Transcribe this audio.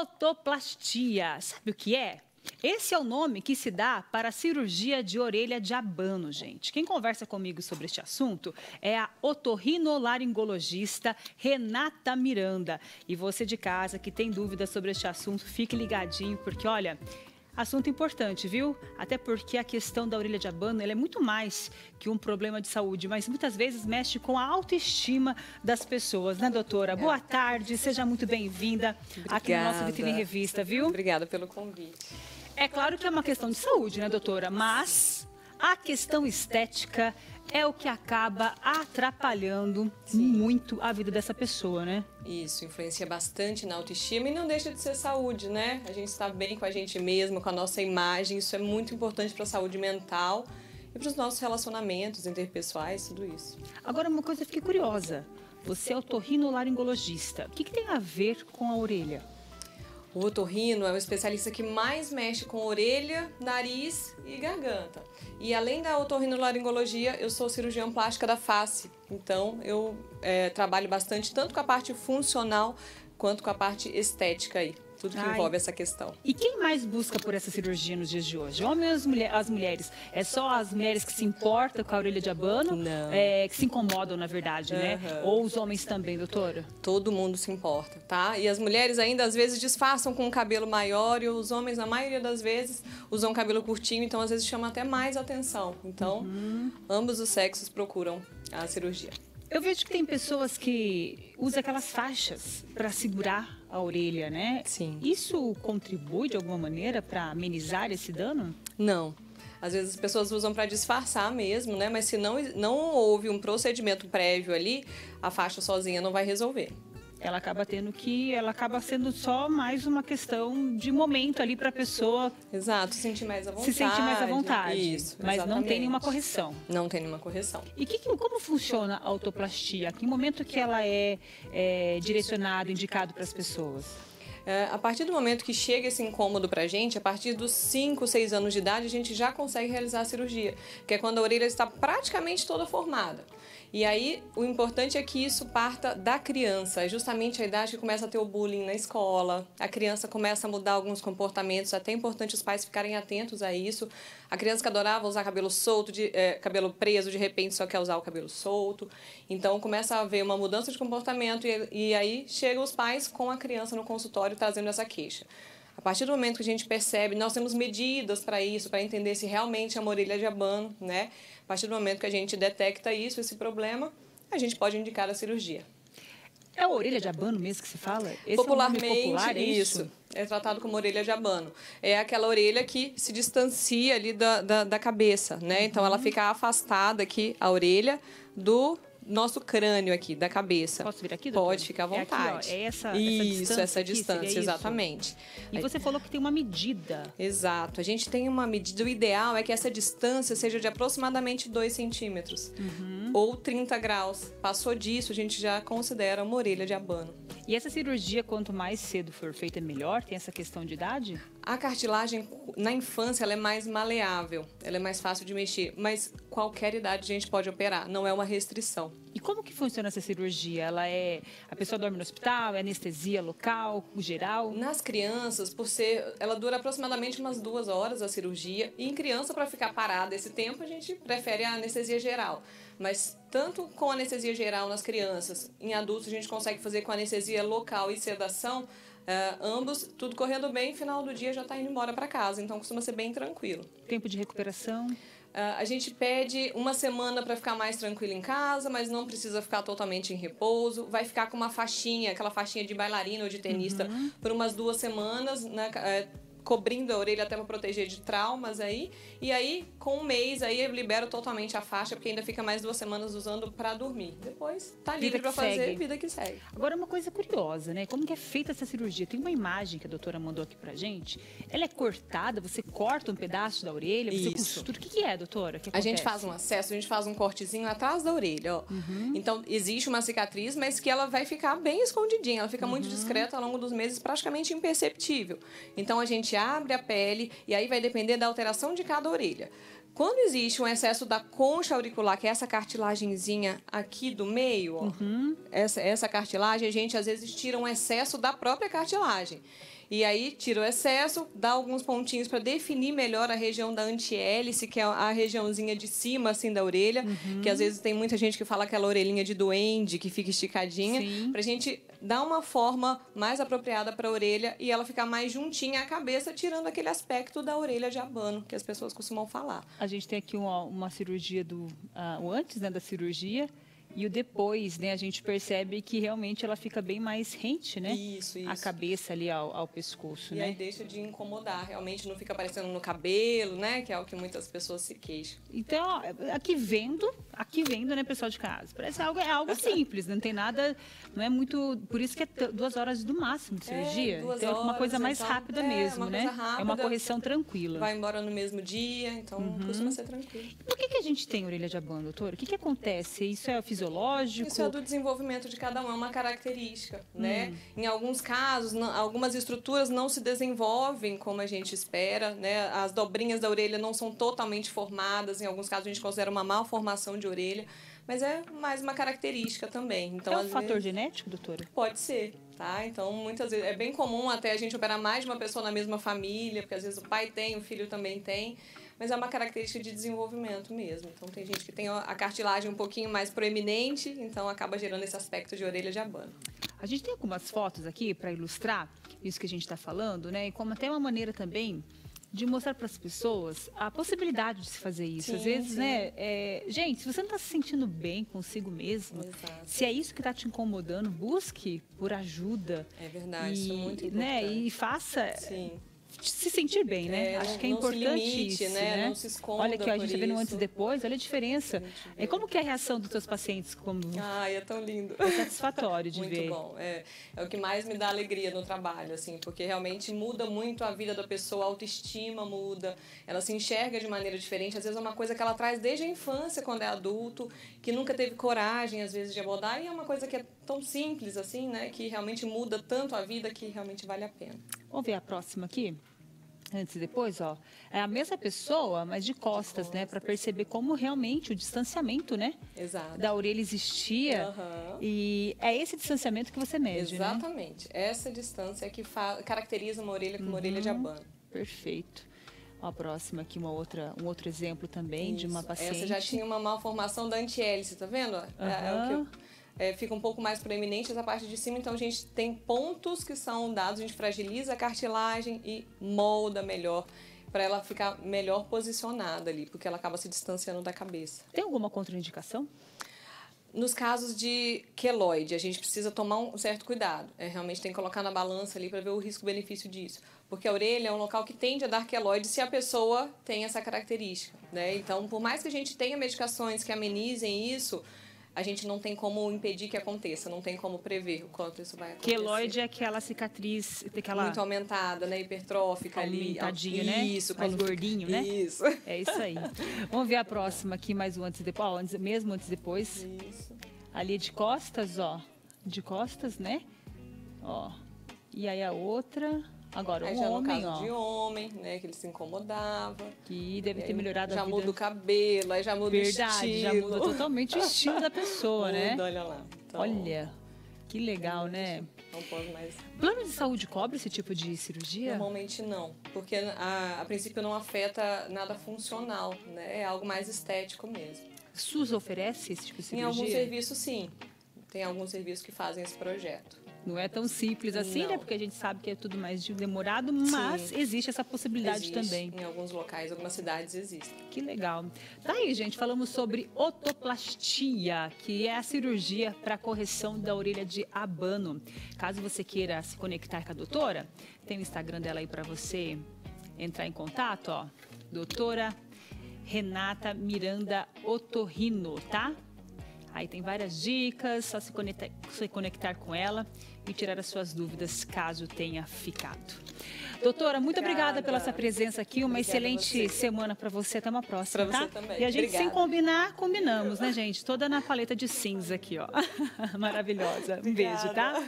Otoplastia, sabe o que é? Esse é o nome que se dá para a cirurgia de orelha de abano, gente. Quem conversa comigo sobre este assunto é a otorrinolaringologista Renata Miranda. E você de casa que tem dúvidas sobre este assunto, fique ligadinho, porque olha, assunto importante, viu? Até porque a questão da orelha de abano ela é muito mais que um problema de saúde, mas muitas vezes mexe com a autoestima das pessoas, né, doutora? Boa tarde, seja muito bem-vinda aqui no nosso Vitrine Revista, viu? Obrigada pelo convite. É claro que é uma questão de saúde, né, doutora? Mas a questão estética é o que acaba atrapalhando muito a vida dessa pessoa, né? Isso, influencia bastante na autoestima e não deixa de ser saúde, né? A gente está bem com a gente mesma, com a nossa imagem, isso é muito importante para a saúde mental e para os nossos relacionamentos interpessoais, tudo isso. Agora, uma coisa eu fiquei curiosa. Você é otorrinolaringologista. O que tem a ver com a orelha? O otorrino é o especialista que mais mexe com orelha, nariz e garganta. E além da otorrinolaringologia, eu sou cirurgiã plástica da face. Então, eu trabalho bastante tanto com a parte funcional quanto com a parte estética aí. Tudo que envolve essa questão. E quem mais busca por essa cirurgia nos dias de hoje? Homens ou as mulheres? É só as mulheres que se importam com a orelha de abano? Não. Que se incomodam, na verdade, né? Ou os homens também, doutora? Todo mundo se importa, tá? E as mulheres ainda, às vezes, disfarçam com um cabelo maior e os homens, na maioria das vezes, usam cabelo curtinho, então, às vezes, chama até mais atenção. Então, ambos os sexos procuram a cirurgia. Eu vejo que tem pessoas que usam aquelas faixas para segurar a orelha, né? Sim. Isso contribui de alguma maneira para amenizar esse dano? Não. Às vezes as pessoas usam para disfarçar mesmo, né? Mas se não houve um procedimento prévio ali, a faixa sozinha não vai resolver. Ela acaba sendo só mais uma questão de momento ali para a pessoa. Exato, se sentir mais à vontade. Se sentir mais à vontade. Isso, mas exatamente. não tem nenhuma correção. Não tem nenhuma correção. E como funciona a autoplastia? Que momento que ela é direcionada, indicado para as pessoas? A partir do momento que chega esse incômodo pra gente, a partir dos 5, 6 anos de idade, a gente já consegue realizar a cirurgia, que é quando a orelha está praticamente toda formada. E aí, o importante é que isso parta da criança, é justamente a idade que começa a ter o bullying na escola, a criança começa a mudar alguns comportamentos, até é importante os pais ficarem atentos a isso. A criança que adorava usar cabelo solto, cabelo preso, de repente só quer usar o cabelo solto. Então, começa a haver uma mudança de comportamento e aí chegam os pais com a criança no consultório trazendo essa queixa. A partir do momento que a gente percebe, nós temos medidas para isso, para entender se realmente é uma orelha de abano, né? A partir do momento que a gente detecta isso, esse problema, a gente pode indicar a cirurgia. É a orelha de abano mesmo que se fala? Esse Popularmente, é o nome popular, é isso? É tratado como orelha de abano. É aquela orelha que se distancia ali da cabeça, né? Então, ela fica afastada aqui, a orelha, do nosso crânio aqui, da cabeça. Posso vir aqui, doutora? Pode, ficar à vontade. É essa essa distância, exatamente. E você falou que tem uma medida. Exato. A gente tem uma medida, o ideal é que essa distância seja de aproximadamente 2 centímetros. Ou 30 graus. Passou disso, a gente já considera uma orelha de abano. E essa cirurgia, quanto mais cedo for feita, melhor? Tem essa questão de idade? A cartilagem, na infância, ela é mais maleável, ela é mais fácil de mexer, mas qualquer idade a gente pode operar, não é uma restrição. E como que funciona essa cirurgia? A pessoa dorme no hospital, é anestesia local, geral? Nas crianças, ela dura aproximadamente umas 2 horas a cirurgia, e em criança, para ficar parada esse tempo, a gente prefere a anestesia geral. Mas tanto com anestesia geral nas crianças, em adultos a gente consegue fazer com anestesia local e sedação, ambos, tudo correndo bem, final do dia já está indo embora para casa, então costuma ser bem tranquilo. Tempo de recuperação? A gente pede 1 semana para ficar mais tranquilo em casa, mas não precisa ficar totalmente em repouso. Vai ficar com uma faixinha, aquela faixinha de bailarina ou de tenista, por umas 2 semanas, né? Cobrindo a orelha até para proteger de traumas aí. E aí, com 1 mês, aí eu libero totalmente a faixa, porque ainda fica mais 2 semanas usando para dormir. Depois, tá livre para fazer, vida que segue. Agora, uma coisa curiosa, né? Como que é feita essa cirurgia? Tem uma imagem que a doutora mandou aqui pra gente. Ela é cortada, você corta um pedaço da orelha, você costura. O que é, doutora? A gente faz um acesso, a gente faz um cortezinho atrás da orelha, ó. Então, existe uma cicatriz, mas que ela vai ficar bem escondidinha. Ela fica muito discreta ao longo dos meses, praticamente imperceptível. Então, a gente abre a pele e aí vai depender da alteração de cada orelha. Quando existe um excesso da concha auricular, que é essa cartilagenzinha aqui do meio, ó, essa cartilagem, a gente às vezes tira um excesso da própria cartilagem. E aí tira o excesso, dá alguns pontinhos para definir melhor a região da antihélice, que é a regiãozinha de cima, assim, da orelha, que às vezes tem muita gente que fala aquela orelhinha de duende, que fica esticadinha, para a gente dar uma forma mais apropriada para a orelha e ela ficar mais juntinha à cabeça, tirando aquele aspecto da orelha de abano, que as pessoas costumam falar. A gente tem aqui uma cirurgia o antes, né, da cirurgia. E o depois, né, a gente percebe que realmente ela fica bem mais rente, né? Isso. A cabeça ali ao pescoço, e né? aí deixa de incomodar, realmente não fica aparecendo no cabelo, né? Que é o que muitas pessoas se queixam. Então, ó, aqui vendo, né, pessoal de casa? Parece algo simples, não tem nada, não é muito... Por isso que é 2 horas do máximo de cirurgia. Então, é uma coisa mais rápida mesmo, né? Rápida, é uma correção tranquila. Vai embora no mesmo dia, então costuma ser tranquilo. Por que a gente tem orelha de abano, doutora? O que acontece? Isso é fisiológico? Isso é do desenvolvimento de cada um, é uma característica, né? Em alguns casos, algumas estruturas não se desenvolvem como a gente espera, né? As dobrinhas da orelha não são totalmente formadas, em alguns casos a gente considera uma malformação de orelha, mas é mais uma característica também. Então, é um fator genético, doutora? Pode ser, tá? Então, muitas vezes, é bem comum até a gente operar mais de uma pessoa na mesma família, porque às vezes o pai tem, o filho também tem, mas é uma característica de desenvolvimento mesmo. Então, tem gente que tem a cartilagem um pouquinho mais proeminente, então acaba gerando esse aspecto de orelha de abano. A gente tem algumas fotos aqui para ilustrar isso que a gente está falando, né? E como até uma maneira também de mostrar para as pessoas a possibilidade de se fazer isso. Sim, às vezes, sim. né? Gente, se você não está se sentindo bem consigo mesmo, Exato. se é isso que está te incomodando, busque por ajuda. É verdade, isso é muito importante. Né? E faça... Sim. Se sentir bem, né? Acho que é importante não se limite, isso, né? Não se esconda. Olha aqui, ó, a gente está vendo um antes e isso. depois, olha a diferença. E como que é a reação dos seus pacientes? Ai, é tão lindo. É satisfatório de ver. Muito bom. É o que mais me dá alegria no trabalho, assim, porque realmente muda muito a vida da pessoa, a autoestima muda, ela se enxerga de maneira diferente. Às vezes é uma coisa que ela traz desde a infância, quando é adulto, que nunca teve coragem, às vezes, de abordar, e é uma coisa que é tão simples, assim, né? Que realmente muda tanto a vida que realmente vale a pena. Vamos ver a próxima aqui? Antes e depois, ó, é a mesma pessoa, mas de costas, né? Para perceber como realmente o distanciamento, né? Exato. Da orelha existia. E é esse distanciamento que você mede, Exatamente. Né? Essa distância é que caracteriza uma orelha como uma orelha de abano. Perfeito. Ó, a próxima aqui, um outro exemplo também de uma paciente. Essa já tinha uma malformação da antihélice, tá vendo? Fica um pouco mais proeminente essa parte de cima, então a gente tem pontos que são dados, a gente fragiliza a cartilagem e molda melhor para ela ficar melhor posicionada ali, porque ela acaba se distanciando da cabeça. Tem alguma contraindicação? Nos casos de queloide, a gente precisa tomar um certo cuidado. Realmente tem que colocar na balança ali para ver o risco-benefício disso. Porque a orelha é um local que tende a dar queloide se a pessoa tem essa característica, né? Então, por mais que a gente tenha medicações que amenizem isso, a gente não tem como impedir que aconteça, não tem como prever o quanto isso vai acontecer. Queloide é aquela cicatriz... Muito aumentada, né? Hipertrófica ali. Aumentadinho, né? Isso. Mais gordinho, né? Isso. É isso aí. Vamos ver a próxima aqui, mais um antes e depois. Mesmo antes e depois. Isso. Ali de costas, ó. De costas, né? Ó. E aí a outra... Agora, aí um já homem, no caso ó. de homem, né? Que ele se incomodava. Que deve ter melhorado a vida. Já muda o cabelo, aí já muda o estilo. Verdade, já muda totalmente o estilo da pessoa, né? Olha lá. Então, olha, que legal, né? Não pode mais. Plano de saúde cobre esse tipo de cirurgia? Normalmente não, porque a princípio não afeta nada funcional, né? É algo mais estético mesmo. SUS oferece esse tipo de cirurgia? Em alguns serviços, sim. Tem alguns serviços que fazem esse projeto. Não é tão simples assim, não. Né? Porque a gente sabe que é tudo mais demorado, mas sim. Existe essa possibilidade também. Em alguns locais, algumas cidades existem. Que legal. Tá aí, gente, falamos sobre otoplastia, que é a cirurgia para correção da orelha de abano. Caso você queira se conectar com a doutora, tem o Instagram dela aí para você entrar em contato, ó. Doutora Renata Miranda Otorrino, tá? Aí tem várias dicas, só se conectar com ela e tirar as suas dúvidas, caso tenha ficado. Doutora, muito obrigada pela sua presença aqui. Uma excelente semana para você. Até uma próxima, pra tá? você também. E a gente, obrigada. sem combinar, combinamos, né, gente? Toda na paleta de cinza aqui, ó. Maravilhosa. Um beijo, tá?